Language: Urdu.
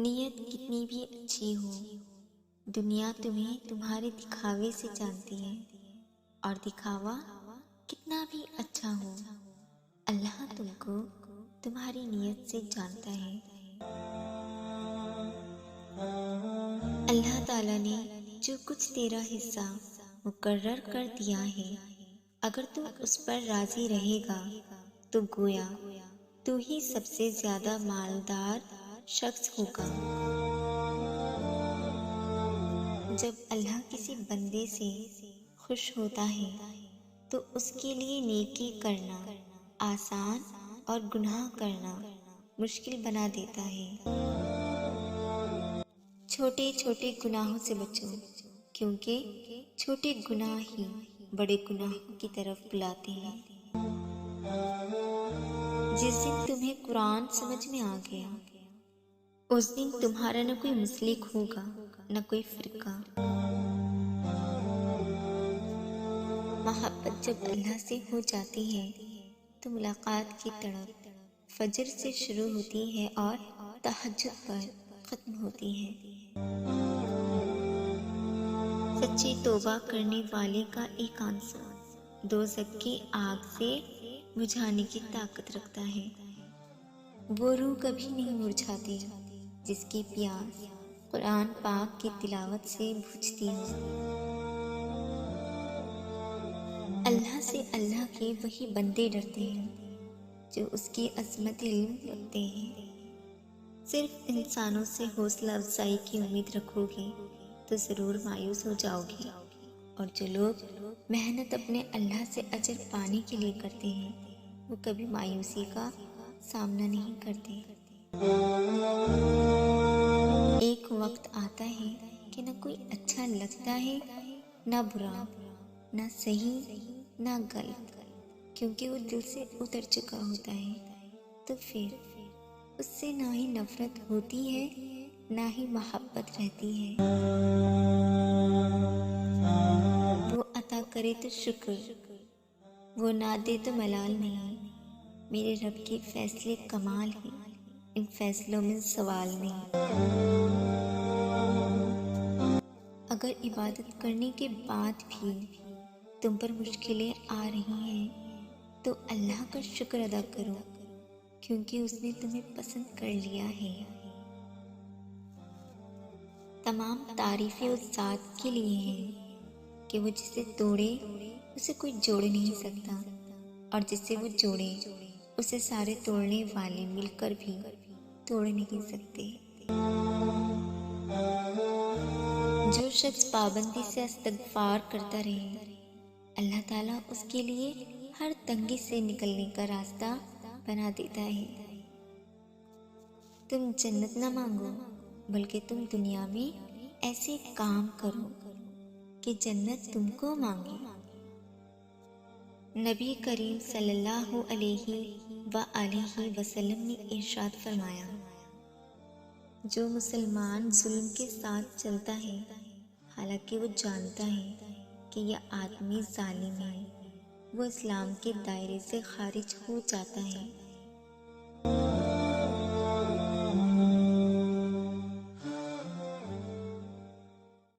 نیت کتنی بھی اچھی ہو، دنیا تمہیں تمہارے دکھاوے سے جانتی ہے، اور دکھاوا کتنا بھی اچھا ہو، اللہ تم کو تمہاری نیت سے جانتا ہے۔ اللہ تعالیٰ نے جو کچھ تیرا حصہ مقرر کر دیا ہے، اگر تو اس پر راضی رہے گا تو گویا تو ہی سب سے زیادہ مالدار شخص ہوگا۔ جب اللہ کسی بندے سے خوش ہوتا ہے تو اس کے لیے نیکی کرنا آسان اور گناہ کرنا مشکل بنا دیتا ہے۔ چھوٹے چھوٹے گناہوں سے بچو، کیونکہ چھوٹے گناہ ہی بڑے گناہوں کی طرف بلاتے ہیں۔ جس دن تمہیں قرآن سمجھ میں آ گیا، اس دن تمہارا نہ کوئی مسلک ہوگا نہ کوئی فرقہ۔ محبت جب اللہ سے ہو جاتی ہے تو ملاقات کی تڑپ فجر سے شروع ہوتی ہے اور تہجد پر ختم ہوتی ہے۔ سچی توبہ کرنے والے کا ایک آنسو دوزخ کی آگ سے بجھانے کی طاقت رکھتا ہے۔ وہ روح کبھی نہیں مرجھاتی جس کی پیاس قرآن پاک کی تلاوت سے بجھتی ہو۔ اللہ سے اللہ کے وہی بندے ڈرتے ہیں جو اس کی عظمت علم رکھتے ہیں۔ صرف انسانوں سے حوصلہ افزائی کی امید رکھو گے تو ضرور مایوس ہو جاؤ گے، اور جو لوگ محنت اپنے اللہ سے اجر پانے کے لیے کرتے ہیں وہ کبھی مایوسی کا سامنا نہیں کرتے۔ ایک وقت آتا ہے کہ نہ کوئی اچھا لگتا ہے نہ برا، نہ صحیح نہ غلط، کیونکہ وہ دل سے اتر چکا ہوتا ہے، تو پھر اس سے نہ ہی نفرت ہوتی ہے نہ ہی محبت رہتی ہے۔ وہ عطا کرے تو شکر، وہ نہ دے تو ملال نہیں۔ میرے رب کے فیصلے کمال ہیں، ان فیصلوں میں سوال نہیں۔ اگر عبادت کرنے کے بعد بھی تم پر مشکلیں آ رہی ہیں تو اللہ کا شکر ادا کرو، کیونکہ اس نے تمہیں پسند کر لیا ہے۔ تمام تعریفیں اس ذات کے لیے ہیں کہ وہ جسے توڑے اسے کوئی جوڑ نہیں سکتا، اور جسے وہ جوڑے اسے سارے توڑنے والے مل کر بھی توڑ نہیں سکتے۔ جو شخص پابندی سے استغفار کرتا رہے، اللہ تعالیٰ اس کے لیے ہر تنگی سے نکلنے کا راستہ بنا دیتا ہے۔ تم جنت نہ مانگو، بلکہ تم دنیا میں ایسے کام کرو کہ جنت تم کو مانگے۔ نبی کریم صلی اللہ علیہ وآلہ وسلم نے ارشاد فرمایا، جو مسلمان ظلم کے ساتھ چلتا ہے حالانکہ وہ جانتا ہے کہ یہ آدمی ظالم ہے، وہ اسلام کے دائرے سے خارج ہو جاتا ہے۔